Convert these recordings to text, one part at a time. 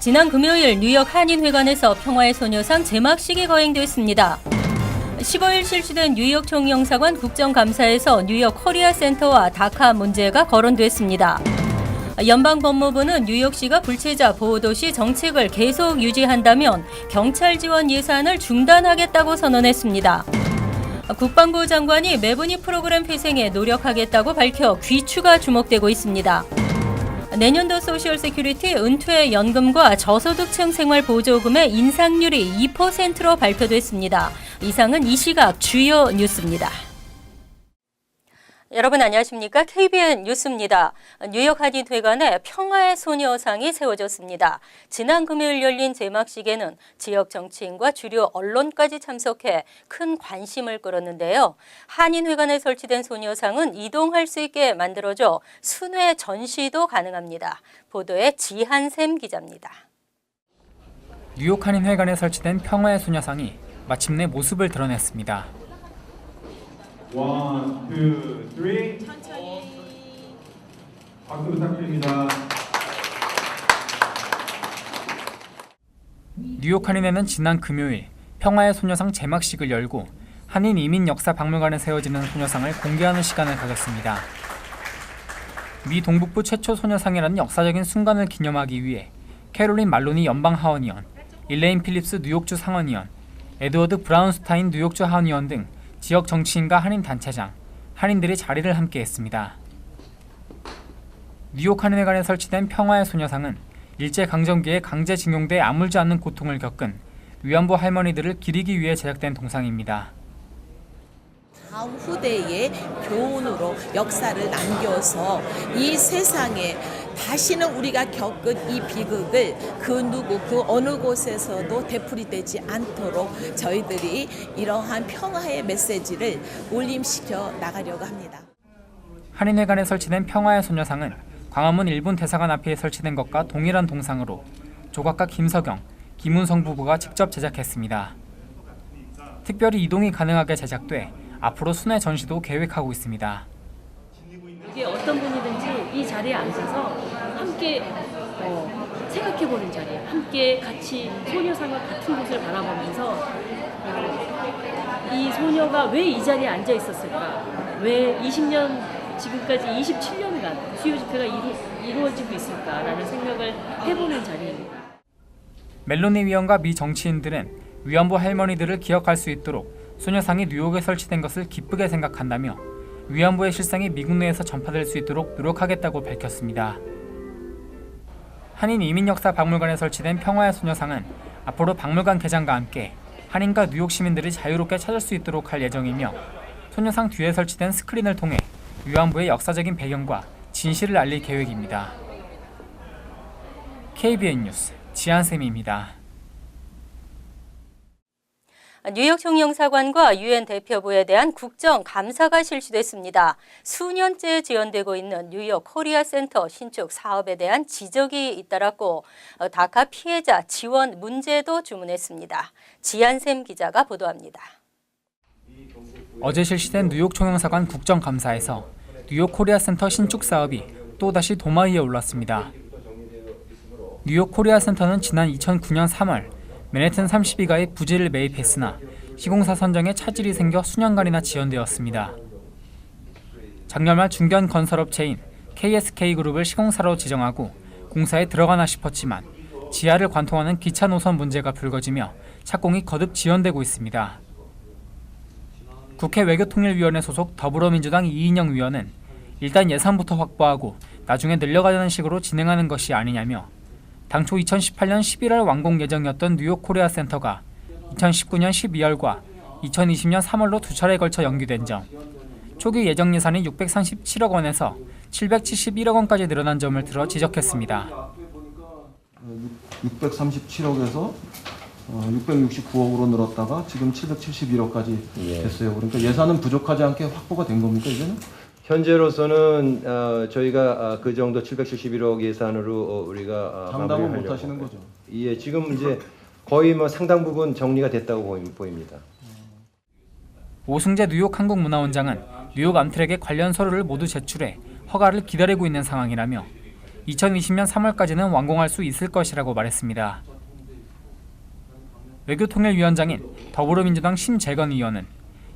지난 금요일 뉴욕 한인회관에서 평화의 소녀상 제막식이 거행됐습니다. 15일 실시된 뉴욕 총영사관 국정감사에서 뉴욕 코리아 센터와 다카 문제가 거론됐습니다. 연방법무부는 뉴욕시가 불체자 보호도시 정책을 계속 유지한다면 경찰 지원 예산을 중단하겠다고 선언했습니다. 국방부 장관이 매분이 프로그램 폐생에 노력하겠다고 밝혀 귀추가 주목되고 있습니다. 내년도 소셜 세큐리티 은퇴 연금과 저소득층 생활보조금의 인상률이 2%로 발표됐습니다. 이상은 이 시각 주요 뉴스입니다. 여러분 안녕하십니까? KBN 뉴스입니다. 뉴욕 한인회관에 평화의 소녀상이 세워졌습니다. 지난 금요일 열린 제막식에는 지역 정치인과 주류 언론까지 참석해 큰 관심을 끌었는데요. 한인회관에 설치된 소녀상은 이동할 수 있게 만들어져 순회 전시도 가능합니다. 보도에 지한샘 기자입니다. 뉴욕 한인회관에 설치된 평화의 소녀상이 마침내 모습을 드러냈습니다. 1, 2, 3. 천천히. 박수 부탁드립니다. 뉴욕 한인회는 지난 금요일 평화의 소녀상 제막식을 열고 한인 이민 역사 박물관에 세워지는 소녀상을 공개하는 시간을 가졌습니다. 미 동북부 최초 소녀상이라는 역사적인 순간을 기념하기 위해 캐롤린 말로니 연방 하원의원, 일레인 필립스 뉴욕주 상원의원, 에드워드 브라운스타인 뉴욕주 하원의원 등 지역 정치인과 한인 단체장, 한인들이 자리를 함께했습니다. 뉴욕 한인회관에 설치된 평화의 소녀상은 일제강점기에 강제징용돼 아물지 않는 고통을 겪은 위안부 할머니들을 기리기 위해 제작된 동상입니다. 다음 후대의 교훈으로 역사를 남겨서 이 세상에 다시는 우리가 겪은 이 비극을 그 어느 곳에서도 되풀이되지 않도록 저희들이 이러한 평화의 메시지를 울림시켜 나가려고 합니다. 한인회관에 설치된 평화의 소녀상은 광화문 일본 대사관 앞에 설치된 것과 동일한 동상으로 조각가 김석영, 김운성 부부가 직접 제작했습니다. 특별히 이동이 가능하게 제작돼 앞으로 순회 전시도 계획하고 있습니다. 이게 어떤 분이든지 이 자리에 앉아서 함께 생각해보는 자리, 함께 같이 소녀상과 같은 곳을 바라보면서 이 소녀가 왜 이 자리에 앉아 있었을까? 왜 20년, 지금까지 27년간 수요 집회가 이루어지고 있을까라는 생각을 해보는 자리입니다. 멜로니 위원과 미 정치인들은 위안부 할머니들을 기억할 수 있도록 소녀상이 뉴욕에 설치된 것을 기쁘게 생각한다며 위안부의 실상이 미국 내에서 전파될 수 있도록 노력하겠다고 밝혔습니다. 한인 이민역사 박물관에 설치된 평화의 소녀상은 앞으로 박물관 개장과 함께 한인과 뉴욕 시민들이 자유롭게 찾을 수 있도록 할 예정이며 소녀상 뒤에 설치된 스크린을 통해 위안부의 역사적인 배경과 진실을 알릴 계획입니다. KBN 뉴스 지한샘입니다. 뉴욕 총영사관과 유엔 대표부에 대한 국정감사가 실시됐습니다. 수년째 지연되고 있는 뉴욕 코리아 센터 신축 사업에 대한 지적이 잇따랐고 다카 피해자 지원 문제도 주문했습니다. 지한샘 기자가 보도합니다. 어제 실시된 뉴욕 총영사관 국정감사에서 뉴욕 코리아 센터 신축 사업이 또다시 도마 위에 올랐습니다. 뉴욕 코리아 센터는 지난 2009년 3월 맨해튼 32가에 부지를 매입했으나 시공사 선정에 차질이 생겨 수년간이나 지연되었습니다. 작년 말 중견 건설업체인 KSK그룹을 시공사로 지정하고 공사에 들어가나 싶었지만 지하를 관통하는 기차 노선 문제가 불거지며 착공이 거듭 지연되고 있습니다. 국회 외교통일위원회 소속 더불어민주당 이인영 위원은 일단 예산부터 확보하고 나중에 늘려가자는 식으로 진행하는 것이 아니냐며 당초 2018년 11월 완공 예정이었던 뉴욕 코리아 센터가 2019년 12월과 2020년 3월로 두 차례에 걸쳐 연기된 점, 초기 예정 예산이 637억 원에서 771억 원까지 늘어난 점을 들어 지적했습니다. 637억에서 669억으로 늘었다가 지금 771억까지 됐어요. 그러니까 예산은 부족하지 않게 확보가 된 겁니까 이제는? 현재로서는 저희가 그 정도 771억 예산으로 우리가 장담은 못 하시는 거죠? 예, 지금 이제 거의 상당 부분 정리가 됐다고 보입니다. 오승재 뉴욕 한국문화원장은 뉴욕 암트랙에 관련 서류를 모두 제출해 허가를 기다리고 있는 상황이라며 2020년 3월까지는 완공할 수 있을 것이라고 말했습니다. 외교통일위원장인 더불어민주당 심재건 의원은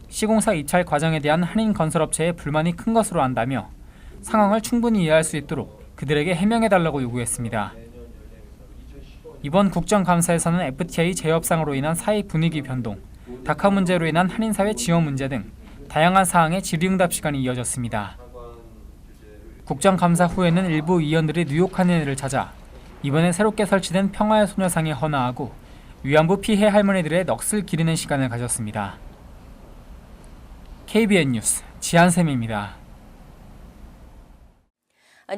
시공사 입찰 과정에 대한 한인건설업체의 불만이 큰 것으로 안다며 상황을 충분히 이해할 수 있도록 그들에게 해명해달라고 요구했습니다. 이번 국정감사에서는 FTA 재협상으로 인한 사회 분위기 변동, 다카 문제로 인한 한인사회 지원 문제 등 다양한 사항의 질의응답 시간이 이어졌습니다. 국정감사 후에는 일부 의원들이 뉴욕 한인회를 찾아 이번에 새롭게 설치된 평화의 소녀상에 헌화하고 위안부 피해 할머니들의 넋을 기리는 시간을 가졌습니다. KBN 뉴스 지한샘입니다.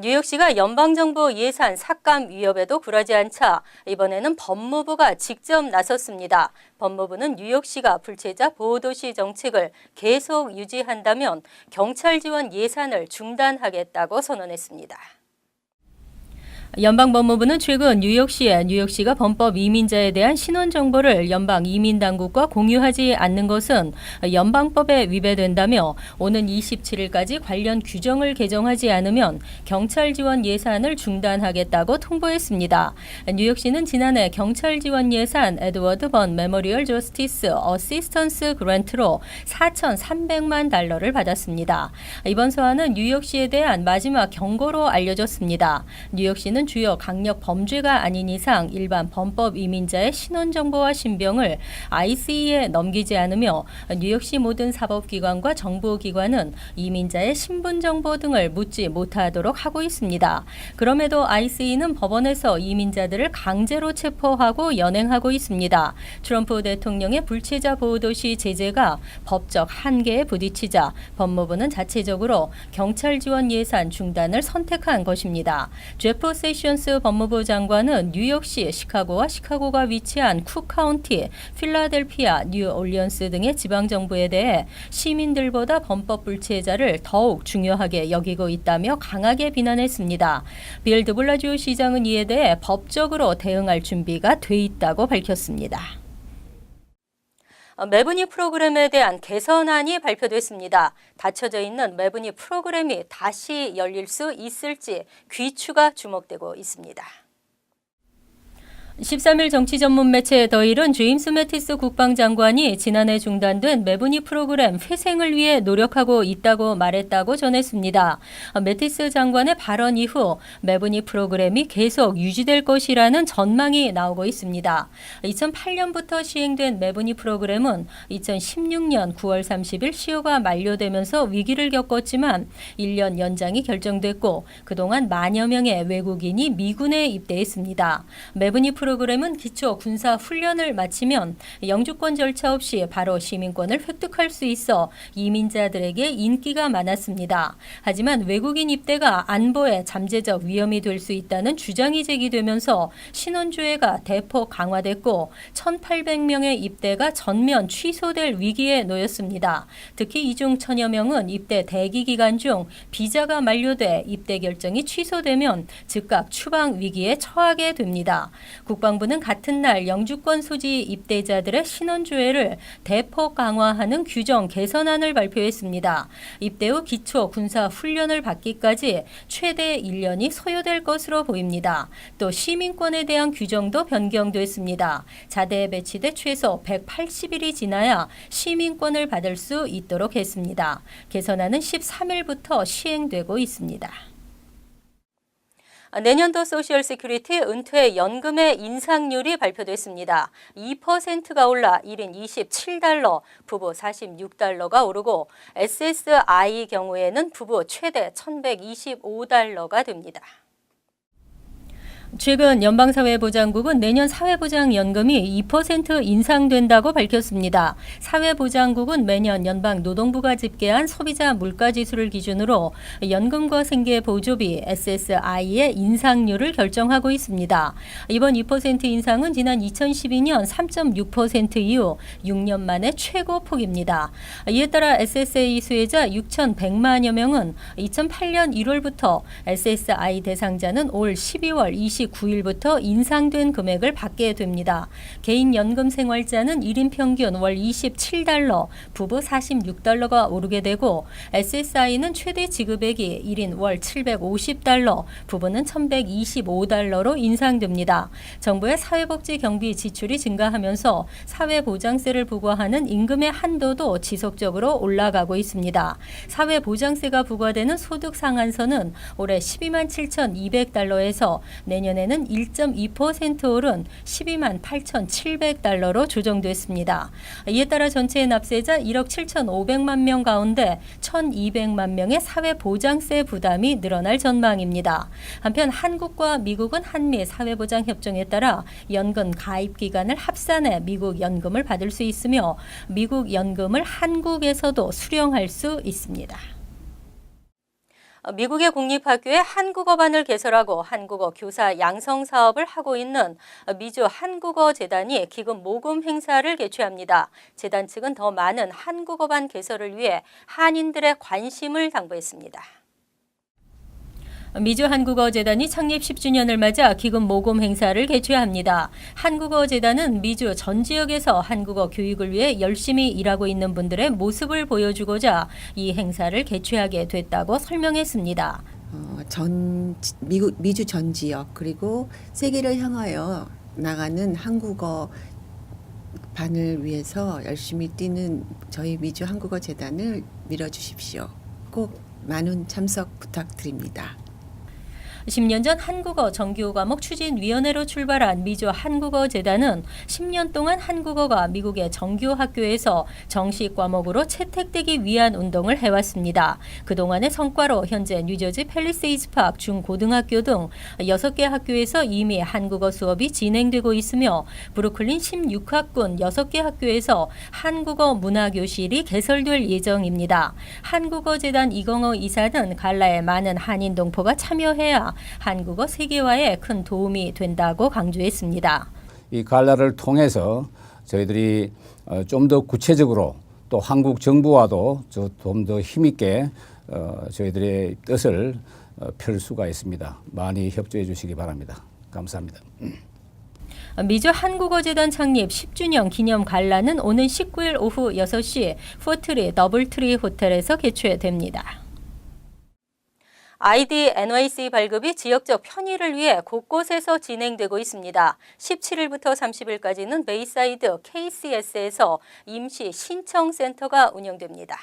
뉴욕시가 연방정부 예산 삭감 위협에도 굴하지 않자 이번에는 법무부가 직접 나섰습니다. 법무부는 뉴욕시가 불체자 보호도시 정책을 계속 유지한다면 경찰 지원 예산을 중단하겠다고 선언했습니다. 연방법무부는 최근 뉴욕시가 범법 이민자에 대한 신원 정보를 연방 이민당국과 공유하지 않는 것은 연방법에 위배된다며 오는 27일까지 관련 규정을 개정하지 않으면 경찰 지원 예산을 중단하겠다고 통보했습니다. 뉴욕시는 지난해 경찰 지원 예산 에드워드 번 메모리얼 저스티스 어시스턴스 그랜트로 4,300만 달러를 받았습니다. 이번 소환은 뉴욕시에 대한 마지막 경고로 알려졌습니다. 뉴욕시는 주요 강력 범죄가 아닌 이상 일반 범법 이민자의 신원 정보와 신병을 ICE에 넘기지 않으며 뉴욕시 모든 사법기관과 정부기관은 이민자의 신분 정보 등을 묻지 못하도록 하고 있습니다. 그럼에도 ICE는 법원에서 이민자들을 강제로 체포하고 연행하고 있습니다. 트럼프 대통령의 불체자 보호도시 제재가 법적 한계에 부딪히자 법무부는 자체적으로 경찰 지원 예산 중단을 선택한 것입니다. 제프 세션스 법무부 장관은 뉴욕시, 시카고와 시카고가 위치한 쿡 카운티, 필라델피아, 뉴올리언스 등의 지방정부에 대해 시민들보다 범법 불체자를 더욱 중요하게 여기고 있다며 강하게 비난했습니다. 빌 드블라지오 시장은 이에 대해 법적으로 대응할 준비가 돼 있다고 밝혔습니다. 매분위 프로그램에 대한 개선안이 발표됐습니다. 닫혀져 있는 매분위 프로그램이 다시 열릴 수 있을지 귀추가 주목되고 있습니다. 13일 정치 전문 매체 더힐은 제임스 매티스 국방장관이 지난해 중단된 매분위 프로그램 회생을 위해 노력하고 있다고 말했다고 전했습니다. 매티스 장관의 발언 이후 매분위 프로그램이 계속 유지될 것이라는 전망이 나오고 있습니다. 2008년부터 시행된 매분위 프로그램은 2016년 9월 30일 시효가 만료되면서 위기를 겪었지만 1년 연장이 결정됐고 그동안 만여 명의 외국인이 미군에 입대했습니다. 매분위 프로그램은 기초 군사 훈련을 마치면 영주권 절차 없이 바로 시민권을 획득할 수 있어 이민자들에게 인기가 많았습니다. 하지만 외국인 입대가 안보에 잠재적 위험이 될 수 있다는 주장이 제기되면서 신원조회가 대폭 강화됐고 1,800명의 입대가 전면 취소될 위기에 놓였습니다. 특히 이 중 1,000여 명은 입대 대기 기간 중 비자가 만료돼 입대 결정이 취소되면 즉각 추방 위기에 처하게 됩니다. 국방부는 같은 날 영주권 소지 입대자들의 신원조회를 대폭 강화하는 규정 개선안을 발표했습니다. 입대 후 기초 군사 훈련을 받기까지 최대 1년이 소요될 것으로 보입니다. 또 시민권에 대한 규정도 변경됐습니다. 자대에 배치돼 최소 180일이 지나야 시민권을 받을 수 있도록 했습니다. 개선안은 13일부터 시행되고 있습니다. 내년도 소셜 시큐리티 은퇴 연금의 인상률이 발표됐습니다. 2%가 올라 1인 27달러, 부부 46달러가 오르고 SSI 경우에는 부부 최대 1,125달러가 됩니다. 최근 연방사회보장국은 내년 사회보장연금이 2% 인상된다고 밝혔습니다. 사회보장국은 매년 연방노동부가 집계한 소비자 물가지수를 기준으로 연금과 생계보조비 SSI의 인상률을 결정하고 있습니다. 이번 2% 인상은 지난 2012년 3.6% 이후 6년 만에 최고 폭입니다. 이에 따라 SSA 수혜자 6,100만여 명은 2008년 1월부터 SSI 대상자는 올 12월 29일부터 인상된 금액을 받게 됩니다. 개인 연금 생활자는 1인 평균 월 27달러, 부부 46달러가 오르게 되고 SSI는 최대 지급액이 1인 월 750달러, 부부는 1125달러로 인상됩니다. 정부의 사회복지 경비 지출이 증가하면서 사회보장세를 부과하는 임금의 한도도 지속적으로 올라가고 있습니다. 사회보장세가 부과되는 소득 상한선은 올해 12만 7,200달러에서 내년에는 1.2% 오른 12만 8,700달러로 조정됐습니다. 이에 따라 전체 납세자 1억 7,500만 명 가운데 1,200만 명의 사회보장세 부담이 늘어날 전망입니다. 한편 한국과 미국은 한미 사회보장협정에 따라 연금 가입 기간을 합산해 미국 연금을 받을 수 있으며 미국 연금을 한국에서도 수령할 수 있습니다. 미국의 공립학교에 한국어반을 개설하고 한국어 교사 양성 사업을 하고 있는 미주 한국어재단이 기금 모금 행사를 개최합니다. 재단 측은 더 많은 한국어반 개설을 위해 한인들의 관심을 당부했습니다. 미주 한국어재단이 창립 10주년을 맞아 기금 모금 행사를 개최합니다. 한국어재단은 미주 전 지역에서 한국어 교육을 위해 열심히 일하고 있는 분들의 모습을 보여주고자 이 행사를 개최하게 됐다고 설명했습니다. 미주 전 지역 그리고 세계를 향하여 나가는 한국어 반을 위해서 열심히 뛰는 저희 미주 한국어재단을 밀어주십시오. 꼭 많은 참석 부탁드립니다. 10년 전 한국어 정규 과목 추진위원회로 출발한 미주 한국어재단은 10년 동안 한국어가 미국의 정규 학교에서 정식 과목으로 채택되기 위한 운동을 해왔습니다. 그동안의 성과로 현재 뉴저지 팰리세이드 파크 중고등학교 등 6개 학교에서 이미 한국어 수업이 진행되고 있으며 브루클린 16학군 6개 학교에서 한국어 문화교실이 개설될 예정입니다. 한국어재단 이경호 이사는 갈라에 많은 한인 동포가 참여해야 한국어 세계화에 큰 도움이 된다고 강조했습니다. 이 갈라를 통해서 저희들이 좀 더 구체적으로 또 한국 정부와도 좀 더 힘있게 저희들의 뜻을 펼 수가 있습니다. 많이 협조해 주시기 바랍니다. 감사합니다. 미주 한국어재단 창립 10주년 기념 갈라는 오는 19일 오후 6시 포트리 더블트리 호텔에서 개최됩니다. ID NYC 발급이 지역적 편의를 위해 곳곳에서 진행되고 있습니다. 17일부터 30일까지는 베이사이드 KCS에서 임시 신청센터가 운영됩니다.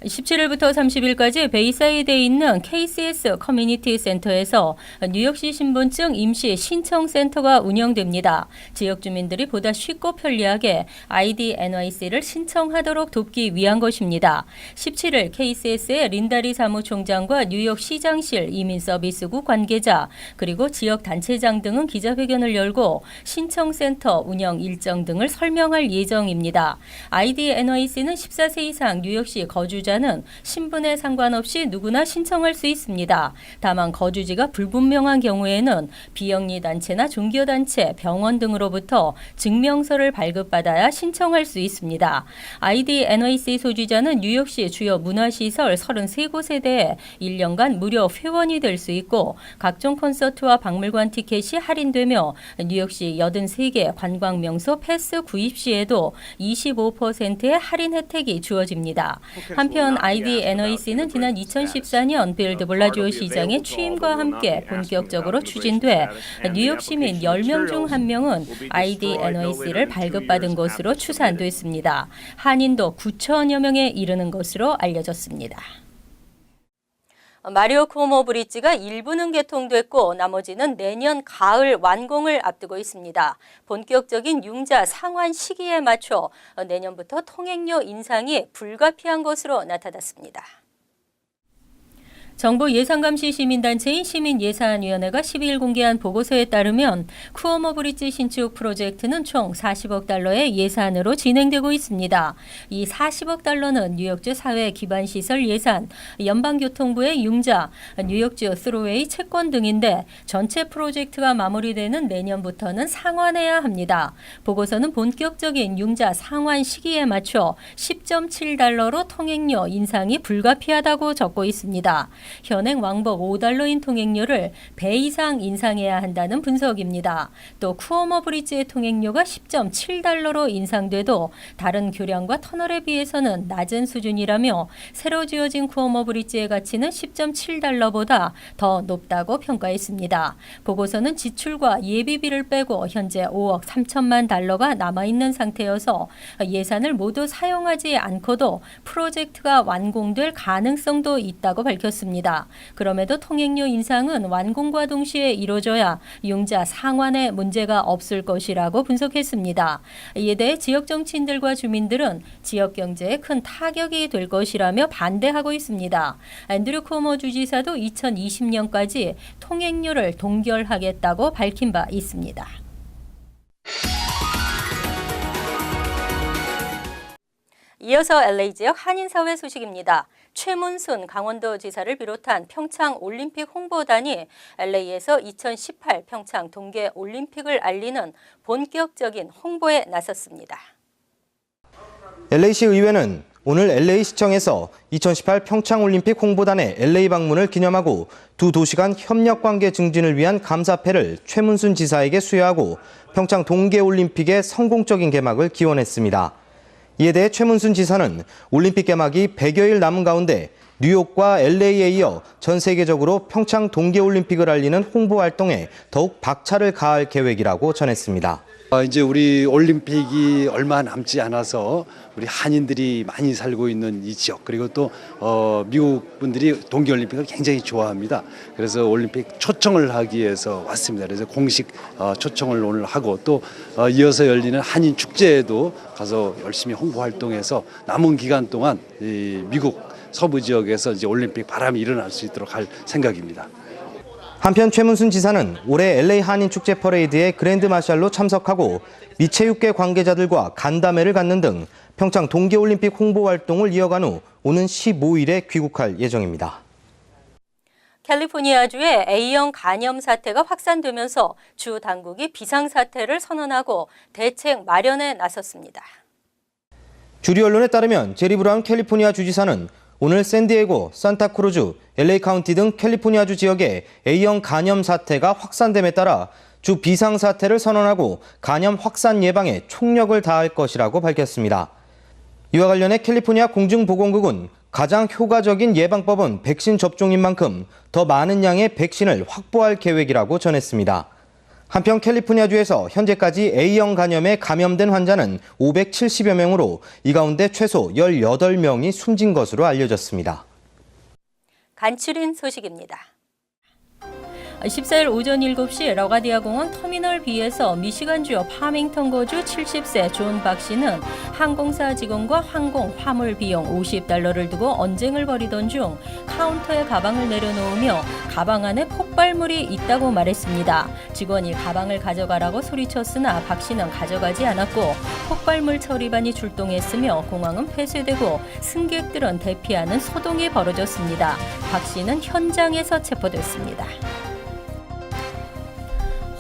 17일부터 30일까지 베이사이드에 있는 KCS 커뮤니티 센터에서 뉴욕시 신분증 임시 신청센터가 운영됩니다. 지역 주민들이 보다 쉽고 편리하게 ID NYC를 신청하도록 돕기 위한 것입니다. 17일 KCS의 린다리 사무총장과 뉴욕 시장실 이민서비스국 관계자 그리고 지역 단체장 등은 기자회견을 열고 신청센터 운영 일정 등을 설명할 예정입니다. ID NYC는 14세 이상 뉴욕시 거주자 는 신분에 상관없이 누구나 신청할 수 있습니다. 다만 거주지가 불분명한 경우에는 비영리 단체나 종교단체, 병원 등으로부터 증명서를 발급받아야 신청할 수 있습니다. ID NYC 소지자는 뉴욕시 주요 문화시설 33곳에 대해 1년간 무료 회원이 될 수 있고 각종 콘서트와 박물관 티켓이 할인되며 뉴욕시 83개 관광명소 패스 구입 시에도 25%의 할인 혜택이 주어집니다. 한편 ID NYC는 지난 2014년 빌 드블라지오 시장의 취임과 함께 본격적으로 추진돼 뉴욕 시민 10명 중 1명은 ID NYC를 발급받은 것으로 추산됐습니다. 한인도 9천여 명에 이르는 것으로 알려졌습니다. 마리오 쿠오모 브릿지가 일부는 개통됐고 나머지는 내년 가을 완공을 앞두고 있습니다. 본격적인 융자 상환 시기에 맞춰 내년부터 통행료 인상이 불가피한 것으로 나타났습니다. 정부 예산감시 시민단체인 시민예산위원회가 12일 공개한 보고서에 따르면 쿠오모 브릿지 신축 프로젝트는 총 40억 달러의 예산으로 진행되고 있습니다. 이 40억 달러는 뉴욕주 사회 기반시설 예산, 연방교통부의 융자, 뉴욕주 스로웨이 채권 등인데 전체 프로젝트가 마무리되는 내년부터는 상환해야 합니다. 보고서는 본격적인 융자 상환 시기에 맞춰 10.7달러로 통행료 인상이 불가피하다고 적고 있습니다. 현행 왕복 $5인 통행료를 배 이상 인상해야 한다는 분석입니다. 또 쿠오모 브리지의 통행료가 $10.7로 인상돼도 다른 교량과 터널에 비해서는 낮은 수준이라며 새로 지어진 쿠오모 브리지의 가치는 $10.7보다 더 높다고 평가했습니다. 보고서는 지출과 예비비를 빼고 현재 $5억 3천만 달러가 남아있는 상태여서 예산을 모두 사용하지 않고도 프로젝트가 완공될 가능성도 있다고 밝혔습니다. 그럼에도 통행료 인상은 완공과 동시에 이루어져야 융자 상환에 문제가 없을 것이라고 분석했습니다. 이에 대해 지역 정치인들과 주민들은 지역 경제에 큰 타격이 될 것이라며 반대하고 있습니다. 앤드류 쿠오모 주지사도 2020년까지 통행료를 동결하겠다고 밝힌 바 있습니다. 이어서 LA 지역 한인사회 소식입니다. 최문순 강원도지사를 비롯한 평창 올림픽 홍보단이 LA에서 2018 평창 동계 올림픽을 알리는 본격적인 홍보에 나섰습니다. LA시 의회는 오늘 LA시청에서 2018 평창올림픽 홍보단의 LA 방문을 기념하고 두 도시 간 협력 관계 증진을 위한 감사패를 최문순 지사에게 수여하고 평창 동계올림픽의 성공적인 개막을 기원했습니다. 이에 대해 최문순 지사는 올림픽 개막이 100여일 남은 가운데 뉴욕과 LA에 이어 전 세계적으로 평창 동계올림픽을 알리는 홍보 활동에 더욱 박차를 가할 계획이라고 전했습니다. 이제 우리 올림픽이 얼마 남지 않아서 우리 한인들이 많이 살고 있는 이 지역, 그리고 또 미국 분들이 동계올림픽을 굉장히 좋아합니다. 그래서 올림픽 초청을 하기 위해서 왔습니다. 그래서 공식 초청을 오늘 하고 또 이어서 열리는 한인 축제에도 가서 열심히 홍보 활동해서 남은 기간 동안 이 미국 서부 지역에서 이제 올림픽 바람이 일어날 수 있도록 할 생각입니다. 한편 최문순 지사는 올해 LA 한인 축제 퍼레이드에 그랜드 마샬로 참석하고 미체육계 관계자들과 간담회를 갖는 등 평창 동계올림픽 홍보 활동을 이어간 후 오는 15일에 귀국할 예정입니다. 캘리포니아주에 A형 간염 사태가 확산되면서 주 당국이 비상사태를 선언하고 대책 마련에 나섰습니다. 주류 언론에 따르면 제리 브라운 캘리포니아 주지사는 오늘 샌디에고, 산타크루즈, LA 카운티 등 캘리포니아주 지역에 A형 간염 사태가 확산됨에 따라 주 비상사태를 선언하고 간염 확산 예방에 총력을 다할 것이라고 밝혔습니다. 이와 관련해 캘리포니아 공중보건국은 가장 효과적인 예방법은 백신 접종인 만큼 더 많은 양의 백신을 확보할 계획이라고 전했습니다. 한편 캘리포니아주에서 현재까지 A형 간염에 감염된 환자는 570여 명으로 이 가운데 최소 18명이 숨진 것으로 알려졌습니다. 간추린 소식입니다. 14일 오전 7시 러가디아 공원 터미널 B에서 미시간주 파밍턴 거주 70세 존 박 씨는 항공사 직원과 항공 화물 비용 $50를 두고 언쟁을 벌이던 중 카운터에 가방을 내려놓으며 가방 안에 폭발물이 있다고 말했습니다. 직원이 가방을 가져가라고 소리쳤으나 박 씨는 가져가지 않았고 폭발물 처리반이 출동했으며 공항은 폐쇄되고 승객들은 대피하는 소동이 벌어졌습니다. 박 씨는 현장에서 체포됐습니다.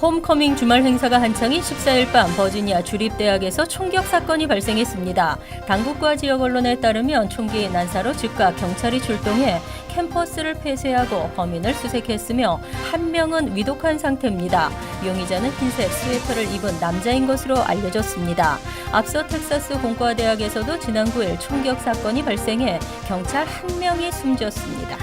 홈커밍 주말 행사가 한창인 14일 밤 버지니아 주립대학에서 총격 사건이 발생했습니다. 당국과 지역 언론에 따르면 총기 난사로 즉각 경찰이 출동해 캠퍼스를 폐쇄하고 범인을 수색했으며 한 명은 위독한 상태입니다. 용의자는 흰색 스웨터를 입은 남자인 것으로 알려졌습니다. 앞서 텍사스 공과대학에서도 지난 9일 총격 사건이 발생해 경찰 한 명이 숨졌습니다.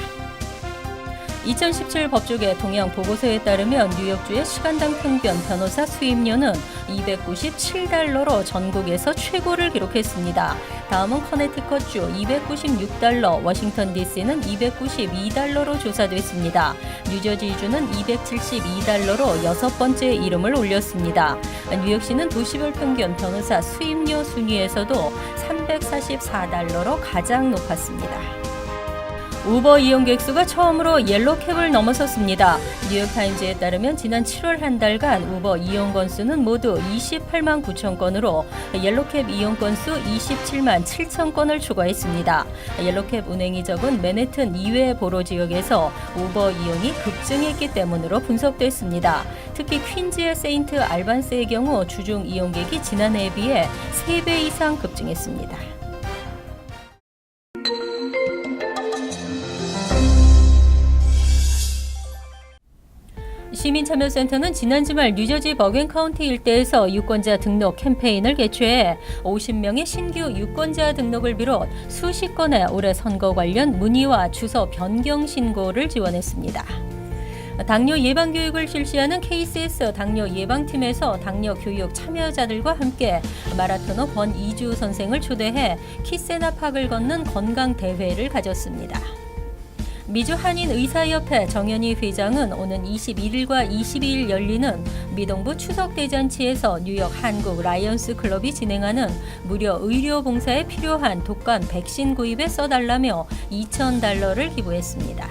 2017 법조계 동향 보고서에 따르면 뉴욕주의 시간당 평균 변호사 수임료는 $297로 전국에서 최고를 기록했습니다. 다음은 커네티컷주 $296, 워싱턴 DC는 $292로 조사됐습니다. 뉴저지주는 $272로 6번째 이름을 올렸습니다. 뉴욕시는 도시별 평균 변호사 수임료 순위에서도 $344로 가장 높았습니다. 우버 이용객 수가 처음으로 옐로캡을 넘어섰습니다. 뉴욕타임즈에 따르면 지난 7월 한 달간 우버 이용 건수는 모두 28만 9천 건으로 옐로캡 이용 건수 27만 7천 건을 초과했습니다. 옐로캡 운행이 적은 맨해튼 이외의 보로 지역에서 우버 이용이 급증했기 때문으로 분석됐습니다. 특히 퀸즈의 세인트 알반스의 경우 주중 이용객이 지난해에 비해 3배 이상 급증했습니다. 시민참여센터는 지난 주말 뉴저지 버겐 카운티 일대에서 유권자 등록 캠페인을 개최해 50명의 신규 유권자 등록을 비롯 수십 건의 올해 선거 관련 문의와 주소 변경 신고를 지원했습니다. 당뇨 예방 교육을 실시하는 KCS 당뇨 예방팀에서 당뇨 교육 참여자들과 함께 마라토너 권이주 선생을 초대해 키세나팍을 걷는 건강 대회를 가졌습니다. 미주 한인의사협회 정현희 회장은 오는 21일과 22일 열리는 미동부 추석대잔치에서 뉴욕 한국 라이언스 클럽이 진행하는 무료 의료 봉사에 필요한 독감 백신 구입에 써달라며 $2,000를 기부했습니다.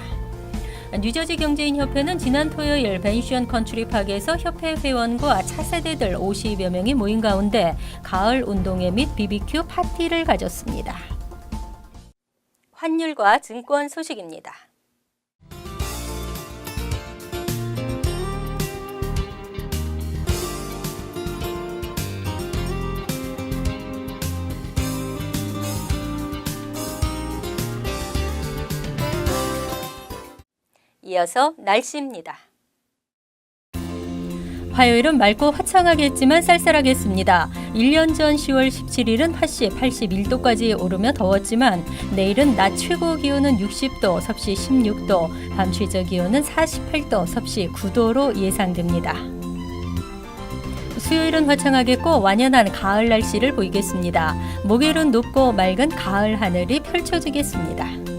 뉴저지 경제인협회는 지난 토요일 벤시언 컨트리팍에서 협회 회원과 차세대들 50여 명이 모인 가운데 가을 운동회 및 BBQ 파티를 가졌습니다. 환율과 증권 소식입니다. 이어서 날씨입니다. 화요일은 맑고 화창하겠지만 쌀쌀하겠습니다. 1년 전 10월 17일은 81도까지 오르며 더웠지만 내일은 낮 최고 기온은 60도, 섭씨 16도, 밤 최저 기온은 48도, 섭씨 9도로 예상됩니다. 수요일은 화창하겠고 완연한 가을 날씨를 보이겠습니다. 목요일은 높고 맑은 가을 하늘이 펼쳐지겠습니다.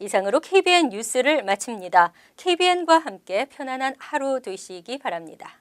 이상으로 KBN 뉴스를 마칩니다. KBN과 함께 편안한 하루 되시기 바랍니다.